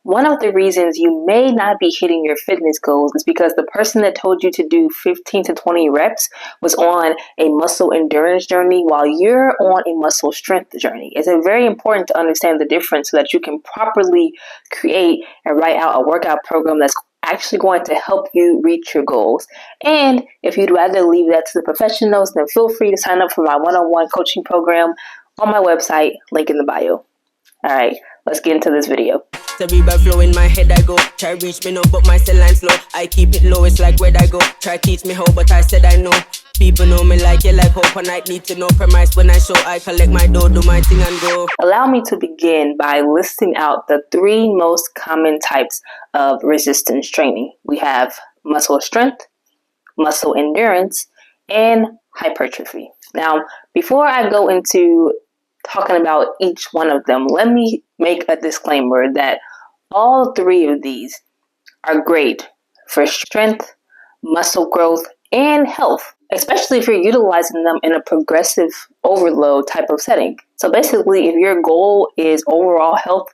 One of the reasons you may not be hitting your fitness goals is because the person that told you to do 15 to 20 reps was on a muscle endurance journey while you're on a muscle strength journey. It's very important to understand the difference so that you can properly create and write out a workout program that's actually going to help you reach your goals. And if you'd rather leave that to the professionals, then feel free to sign up for my one-on-one coaching program on my website, link in the bio. All right, let's get into this video. Cerebral flow in my head I go. Try reach me now, but my cell line slow. I keep it low, it's like where'd I go? Try teach me how, but I said I know. People know me like you like hope, and I need to know premise when I show. I collect my dough, do my thing and go. Allow me to begin by listing out the 3 most common types of resistance training. We have muscle strength, muscle endurance, and hypertrophy. Now, before I go into talking about each one of them, let me make a disclaimer that all 3 of these are great for strength, muscle growth, and health, especially if you're utilizing them in a progressive overload type of setting. So basically, if your goal is overall health,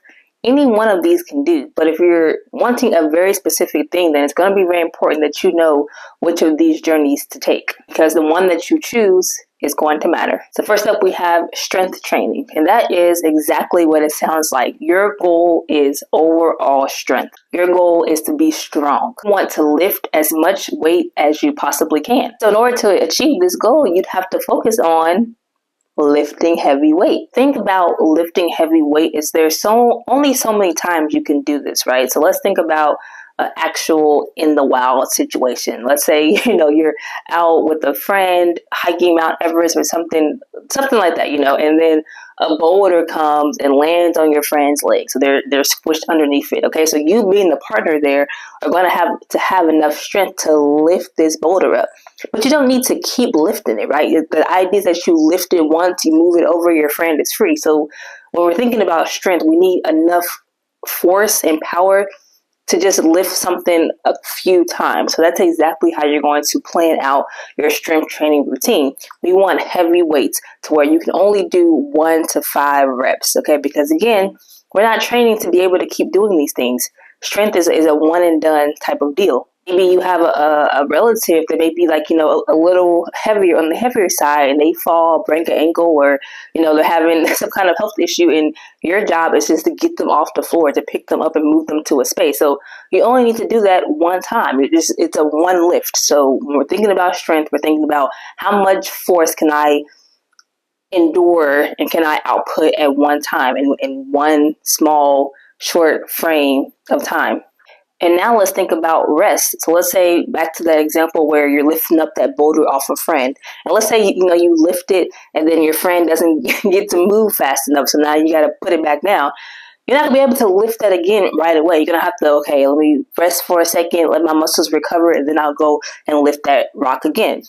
any one of these can do. But if you're wanting a very specific thing, then it's going to be very important that you know which of these journeys to take, because the one that you choose is going to matter. So first up, we have strength training, and that is exactly what it sounds like. Your goal is overall strength. Your goal is to be strong. You want to lift as much weight as you possibly can. So in order to achieve this goal, you'd have to focus on lifting heavy weight. Think about lifting heavy weight. There's only so many times you can do this, right? So let's think about an actual in the wild situation. Let's say, you're out with a friend hiking Mount Everest or something like that, and then a boulder comes and lands on your friend's leg. So they're squished underneath it. Okay. So you being the partner there are going to have enough strength to lift this boulder up, but you don't need to keep lifting it, right? The idea is that you lift it once, you move it over, your friend is free. So when we're thinking about strength, we need enough force and power to just lift something a few times. So that's exactly how you're going to plan out your strength training routine. We want heavy weights to where you can only do 1 to 5 reps, okay? Because again, we're not training to be able to keep doing these things. Strength is a one and done type of deal. Maybe you have a relative that may be like, a little heavier on the heavier side, and they fall, break an ankle, or, they're having some kind of health issue, and your job is just to get them off the floor, to pick them up and move them to a space. So you only need to do that one time. It's a one lift. So when we're thinking about strength, we're thinking about how much force can I endure and can I output at one time in one small, short frame of time. And now let's think about rest. So let's say back to that example where you're lifting up that boulder off a friend. And let's say, you lift it and then your friend doesn't get to move fast enough. So now you got to put it back down. You're not going to be able to lift that again right away. You're going to have to, okay, let me rest for a second, let my muscles recover, and then I'll go and lift that rock again.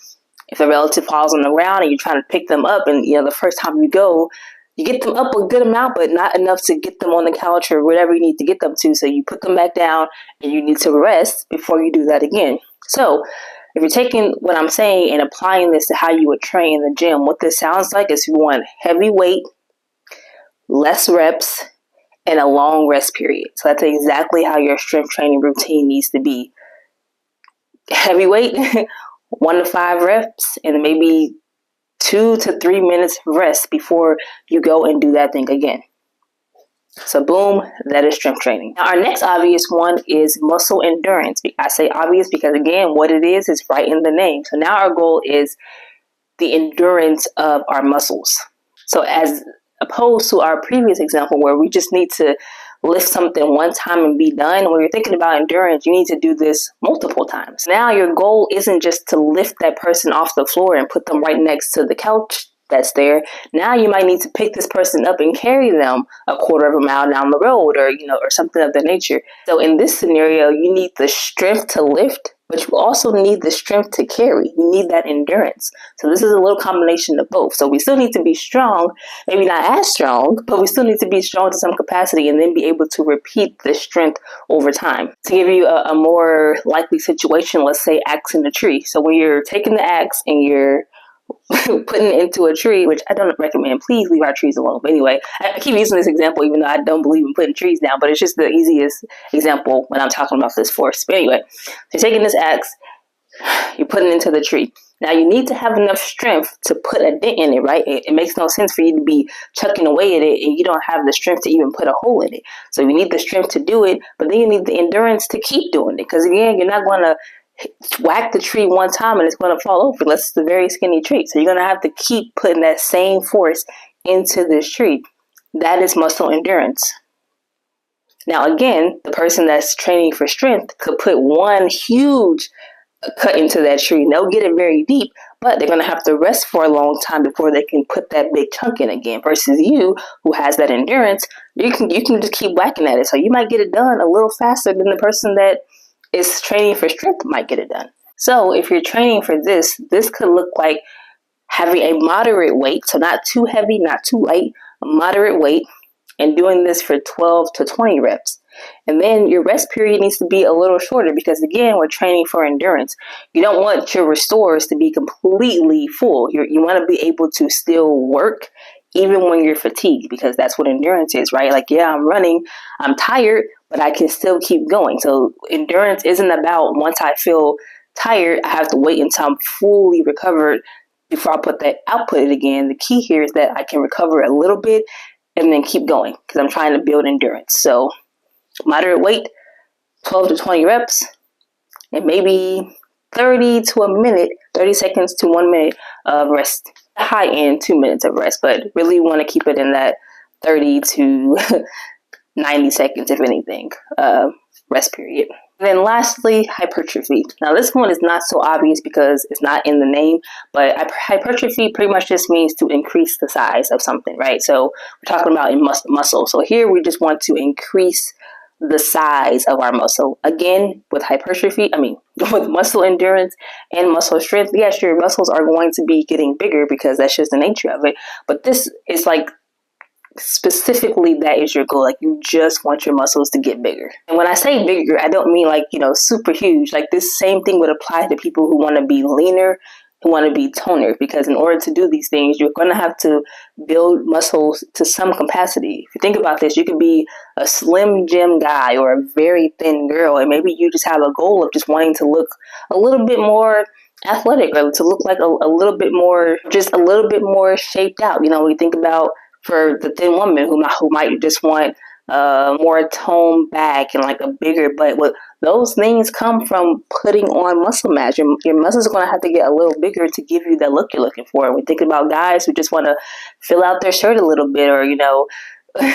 If a relative falls on the ground and you're trying to pick them up, and, the first time you go, you get them up a good amount, but not enough to get them on the couch or whatever you need to get them to. So you put them back down and you need to rest before you do that again. So if you're taking what I'm saying and applying this to how you would train in the gym, what this sounds like is you want heavy weight, less reps, and a long rest period. So that's exactly how your strength training routine needs to be. Heavy weight, 1 to 5 reps, and maybe 2 to 3 minutes rest before you go and do that thing again. So boom, that is strength training. Now our next obvious one is muscle endurance. I say obvious because again, what it is right in the name. So now our goal is the endurance of our muscles. So as opposed to our previous example where we just need to lift something one time and be done, when you're thinking about endurance, you need to do this multiple times. Now your goal isn't just to lift that person off the floor and put them right next to the couch that's there. Now you might need to pick this person up and carry them a quarter of a mile down the road, or something of that nature. So in this scenario, you need the strength to lift, but you also need the strength to carry. You need that endurance. So this is a little combination of both. So we still need to be strong, maybe not as strong, but we still need to be strong to some capacity and then be able to repeat the strength over time. To give you a more likely situation, let's say axe in the tree. So when you're taking the axe and you're putting it into a tree, which I don't recommend. Please leave our trees alone. But anyway, I keep using this example even though I don't believe in putting trees down, but it's just the easiest example when I'm talking about this force. But anyway, so you're taking this axe, you're putting it into the tree. Now you need to have enough strength to put a dent in it, right? It makes no sense for you to be chucking away at it and you don't have the strength to even put a hole in it. So you need the strength to do it, but then you need the endurance to keep doing it. Because again, you're not going to whack the tree one time and it's going to fall over unless it's a very skinny tree. So you're going to have to keep putting that same force into this tree. That is muscle endurance. Now again, the person that's training for strength could put one huge cut into that tree. They'll get it very deep, but they're going to have to rest for a long time before they can put that big chunk in again. Versus you, who has that endurance, you can just keep whacking at it. So you might get it done a little faster than the person that is training for strength might get it done. So if you're training for this could look like having a moderate weight, so not too heavy, not too light, a moderate weight, and doing this for 12 to 20 reps. And then your rest period needs to be a little shorter because, again, we're training for endurance. You don't want your restores to be completely full. You want to be able to still work even when you're fatigued, because that's what endurance is, right? Like, yeah, I'm running, I'm tired, but I can still keep going. So endurance isn't about once I feel tired, I have to wait until I'm fully recovered before I put that output again. The key here is that I can recover a little bit and then keep going because I'm trying to build endurance. So moderate weight, 12 to 20 reps, and maybe 30 to a minute, 30 seconds to 1 minute of rest. High end, 2 minutes of rest, but really want to keep it in that 30 to 90 seconds, if anything, rest period. And then lastly, hypertrophy. Now this one is not so obvious because it's not in the name, but hypertrophy pretty much just means to increase the size of something, right? So we're talking about in muscle. So here we just want to increase the size of our muscle. Again, with with muscle endurance and muscle strength, yes, your muscles are going to be getting bigger because that's just the nature of it. But this is like specifically that is your goal. Like you just want your muscles to get bigger. And when I say bigger, I don't mean like, super huge. Like this same thing would apply to people who want to be leaner, who want to be toner, because in order to do these things, you're going to have to build muscles to some capacity. If you think about this, you could be a slim gym guy or a very thin girl, and maybe you just have a goal of just wanting to look a little bit more athletic or to look like a little bit more, just a little bit more shaped out. We think about for the thin woman who might just want more toned back and like a bigger butt. Well, those things come from putting on muscle mass. Your muscles are going to have to get a little bigger to give you the look you're looking for. We're thinking about guys who just want to fill out their shirt a little bit, or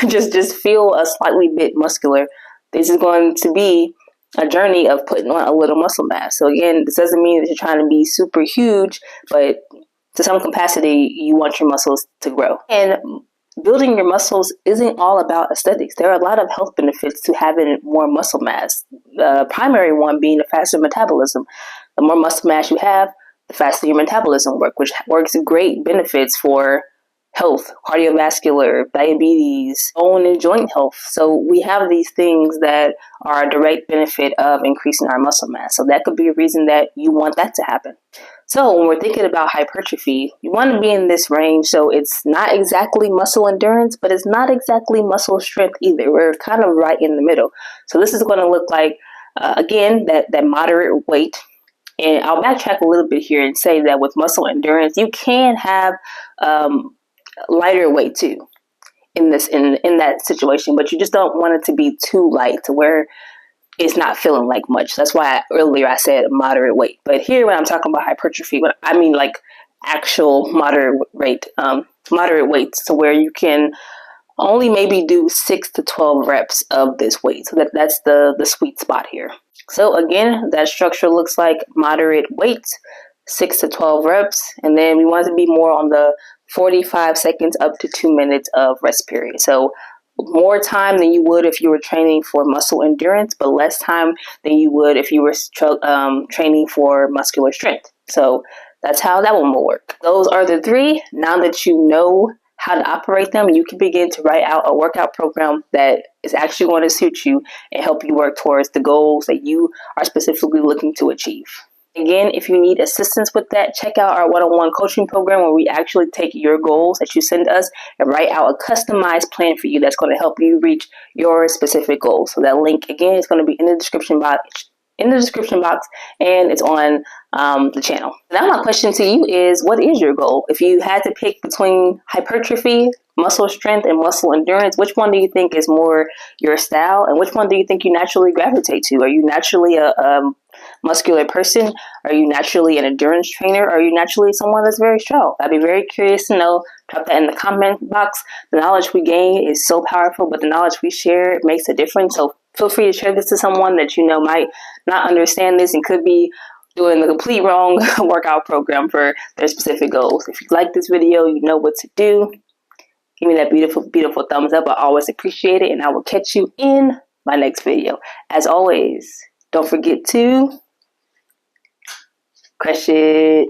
just feel a slightly bit muscular. This is going to be a journey of putting on a little muscle mass. So again, this doesn't mean that you're trying to be super huge, but to some capacity, you want your muscles to grow. And building your muscles isn't all about aesthetics. There are a lot of health benefits to having more muscle mass. The primary one being the faster metabolism. The more muscle mass you have, the faster your metabolism works, which works great benefits for health, cardiovascular, diabetes, bone and joint health. So we have these things that are a direct benefit of increasing our muscle mass. So that could be a reason that you want that to happen. So when we're thinking about hypertrophy, you want to be in this range. So it's not exactly muscle endurance, but it's not exactly muscle strength either. We're kind of right in the middle. So this is going to look like, again, that moderate weight. And I'll backtrack a little bit here and say that with muscle endurance, you can have lighter weight too in that situation, but you just don't want it to be too light to where it's not feeling like much. That's why earlier I said moderate weight. But here when I'm talking about hypertrophy, I mean like actual moderate weights to where you can only maybe do 6 to 12 reps of this weight. So that's the sweet spot here. So again, that structure looks like moderate weights, 6 to 12 reps, and then we want to be more on the 45 seconds up to 2 minutes of rest period. So more time than you would if you were training for muscle endurance, but less time than you would if you were training for muscular strength. So that's how that one will work. Those are the three. Now that you know how to operate them, you can begin to write out a workout program that is actually going to suit you and help you work towards the goals that you are specifically looking to achieve. Again, if you need assistance with that, check out our one-on-one coaching program where we actually take your goals that you send us and write out a customized plan for you that's going to help you reach your specific goals. So that link, again, is going to be in the description box. And it's on the channel. Now my question to you is, what is your goal? If you had to pick between hypertrophy, muscle strength, and muscle endurance, which one do you think is more your style, and which one do you think you naturally gravitate to? Are you naturally a muscular person? Are you naturally an endurance trainer? Or are you naturally someone that's very strong? I'd be very curious to know. Drop that in the comment box. The knowledge we gain is so powerful, but the knowledge we share makes a difference. So feel free to share this to someone that you know might not understand this and could be doing the complete wrong workout program for their specific goals. If you like this video, you know what to do. Give me that beautiful, beautiful thumbs up. I always appreciate it, and I will catch you in my next video. As always, don't forget to crush it.